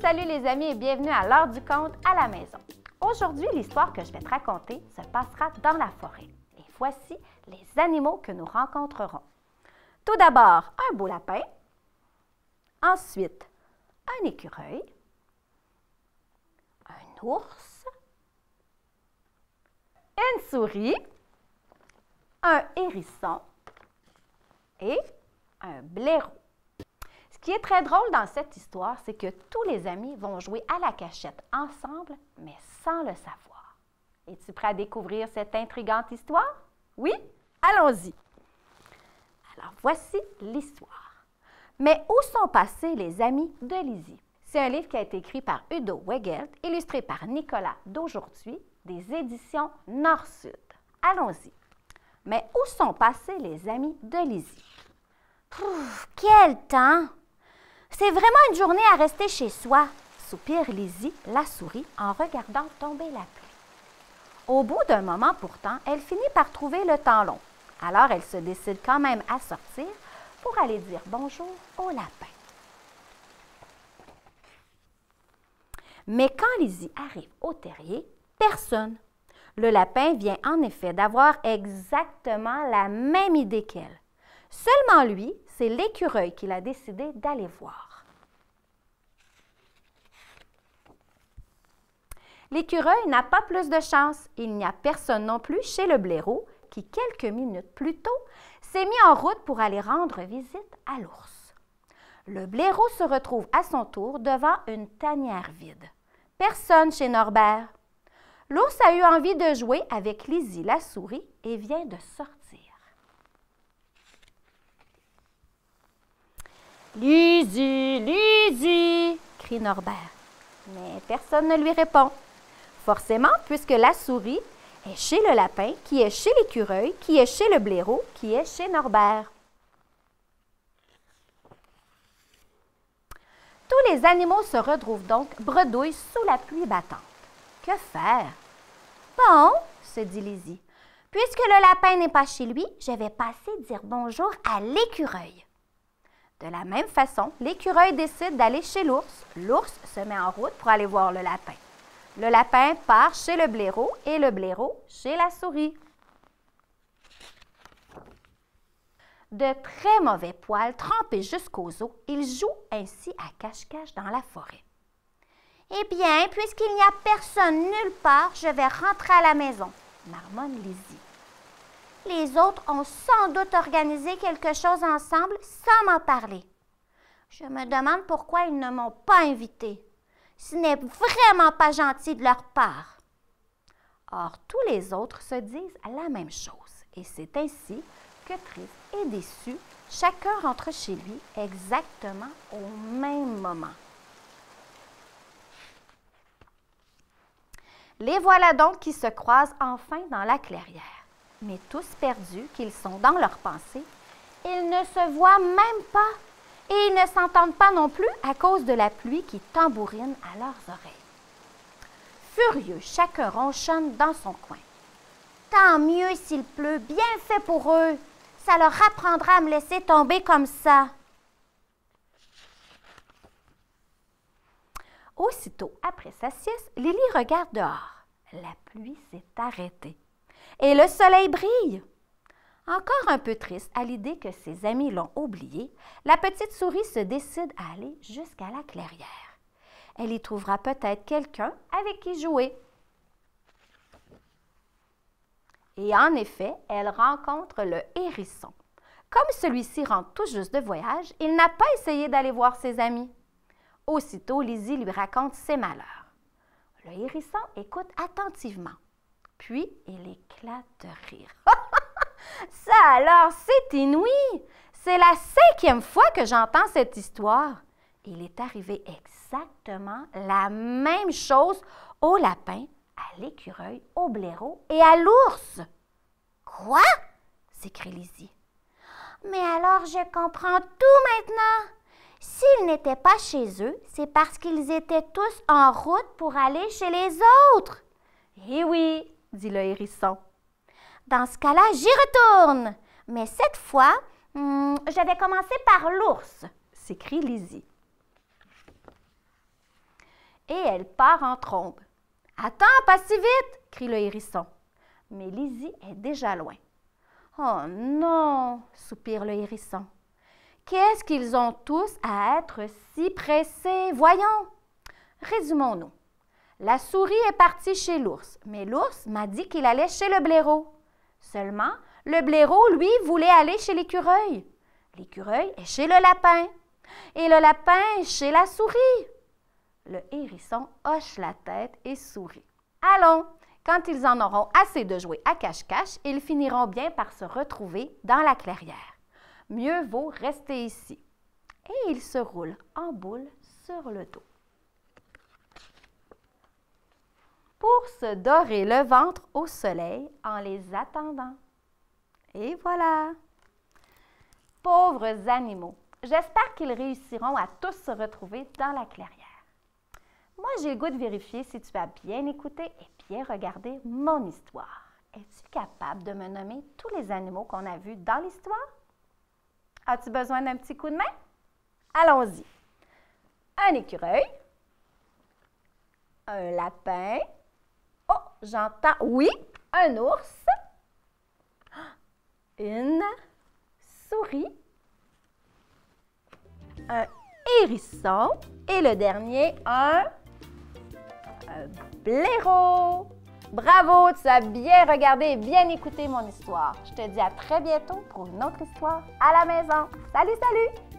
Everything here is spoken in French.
Salut les amis et bienvenue à l'heure du conte à la maison. Aujourd'hui, l'histoire que je vais te raconter se passera dans la forêt. Et voici les animaux que nous rencontrerons. Tout d'abord, un beau lapin. Ensuite, un écureuil. Un ours. Une souris. Un hérisson. Et un blaireau. Ce qui est très drôle dans cette histoire, c'est que tous les amis vont jouer à la cachette ensemble, mais sans le savoir. Es-tu prêt à découvrir cette intrigante histoire? Oui? Allons-y! Alors, voici l'histoire. Mais où sont passés les amis de Lizzie? C'est un livre qui a été écrit par Udo Wegelt, illustré par Nicolas d'Aujourd'hui, des éditions Nord-Sud. Allons-y. Mais où sont passés les amis de Lizzie? Quel temps! C'est vraiment une journée à rester chez soi, soupire Lizzie, la souris, en regardant tomber la pluie. Au bout d'un moment pourtant, elle finit par trouver le temps long. Alors elle se décide quand même à sortir pour aller dire bonjour au lapin. Mais quand Lizzie arrive au terrier, personne. Le lapin vient en effet d'avoir exactement la même idée qu'elle. Seulement lui, c'est l'écureuil qu'il a décidé d'aller voir. L'écureuil n'a pas plus de chance. Il n'y a personne non plus chez le blaireau qui, quelques minutes plus tôt, s'est mis en route pour aller rendre visite à l'ours. Le blaireau se retrouve à son tour devant une tanière vide. Personne chez Norbert. L'ours a eu envie de jouer avec Lizzie la souris et vient de sortir. « Lizzie, Lizzie !» crie Norbert. Mais personne ne lui répond. Forcément, puisque la souris est chez le lapin, qui est chez l'écureuil, qui est chez le blaireau, qui est chez Norbert. Tous les animaux se retrouvent donc bredouilles sous la pluie battante. Que faire? Bon, se dit Lizzie, puisque le lapin n'est pas chez lui, je vais passer dire bonjour à l'écureuil. De la même façon, l'écureuil décide d'aller chez l'ours. L'ours se met en route pour aller voir le lapin. Le lapin part chez le blaireau et le blaireau chez la souris. De très mauvais poils trempés jusqu'aux os, ils jouent ainsi à cache-cache dans la forêt. Eh bien, puisqu'il n'y a personne nulle part, je vais rentrer à la maison, marmonne Lizzie. Les autres ont sans doute organisé quelque chose ensemble sans m'en parler. Je me demande pourquoi ils ne m'ont pas invitée. Ce n'est vraiment pas gentil de leur part. Or, tous les autres se disent la même chose. Et c'est ainsi que, triste et déçu, chacun rentre chez lui exactement au même moment. Les voilà donc qui se croisent enfin dans la clairière. Mais tous perdus qu'ils sont dans leurs pensées, ils ne se voient même pas et ils ne s'entendent pas non plus à cause de la pluie qui tambourine à leurs oreilles. Furieux, chacun ronchonne dans son coin. Tant mieux s'il pleut, bien fait pour eux. Ça leur apprendra à me laisser tomber comme ça. Aussitôt après sa sieste, Lily regarde dehors. La pluie s'est arrêtée. Et le soleil brille. Encore un peu triste à l'idée que ses amis l'ont oublié, la petite souris se décide à aller jusqu'à la clairière. Elle y trouvera peut-être quelqu'un avec qui jouer. Et en effet, elle rencontre le hérisson. Comme celui-ci rentre tout juste de voyage, il n'a pas essayé d'aller voir ses amis. Aussitôt, Lizzie lui raconte ses malheurs. Le hérisson écoute attentivement. Puis, il éclate de rire. Ça alors, c'est inouï! C'est la 5e fois que j'entends cette histoire. Il est arrivé exactement la même chose au lapin, à l'écureuil, au blaireau et à l'ours. « Quoi? » s'écrie Lizzie. « Mais alors, je comprends tout maintenant. S'ils n'étaient pas chez eux, c'est parce qu'ils étaient tous en route pour aller chez les autres. » « Eh oui, » dit le hérisson. « Dans ce cas-là, j'y retourne. Mais cette fois, je vais commencer par l'ours, s'écrie Lizzie. Et elle part en trombe. « Attends, pas si vite! » crie le hérisson. Mais Lizzie est déjà loin. « Oh non! » soupire le hérisson. « Qu'est-ce qu'ils ont tous à être si pressés? Voyons! » Résumons-nous. La souris est partie chez l'ours, mais l'ours m'a dit qu'il allait chez le blaireau. Seulement, le blaireau, lui, voulait aller chez l'écureuil. L'écureuil est chez le lapin. Et le lapin est chez la souris. Le hérisson hoche la tête et sourit. Allons, quand ils en auront assez de jouer à cache-cache, ils finiront bien par se retrouver dans la clairière. Mieux vaut rester ici. Et ils se roulent en boule sur le dos. Pour se dorer le ventre au soleil en les attendant. Et voilà! Pauvres animaux! J'espère qu'ils réussiront à tous se retrouver dans la clairière. Moi, j'ai le goût de vérifier si tu as bien écouté et bien regardé mon histoire. Es-tu capable de me nommer tous les animaux qu'on a vus dans l'histoire? As-tu besoin d'un petit coup de main? Allons-y. Un écureuil. Un lapin. Oh, j'entends, oui, un ours. Une souris. Un hérisson. Et le dernier, un blaireau. Bravo, tu as bien regardé et bien écouté mon histoire. Je te dis à très bientôt pour une autre histoire à la maison. Salut, salut!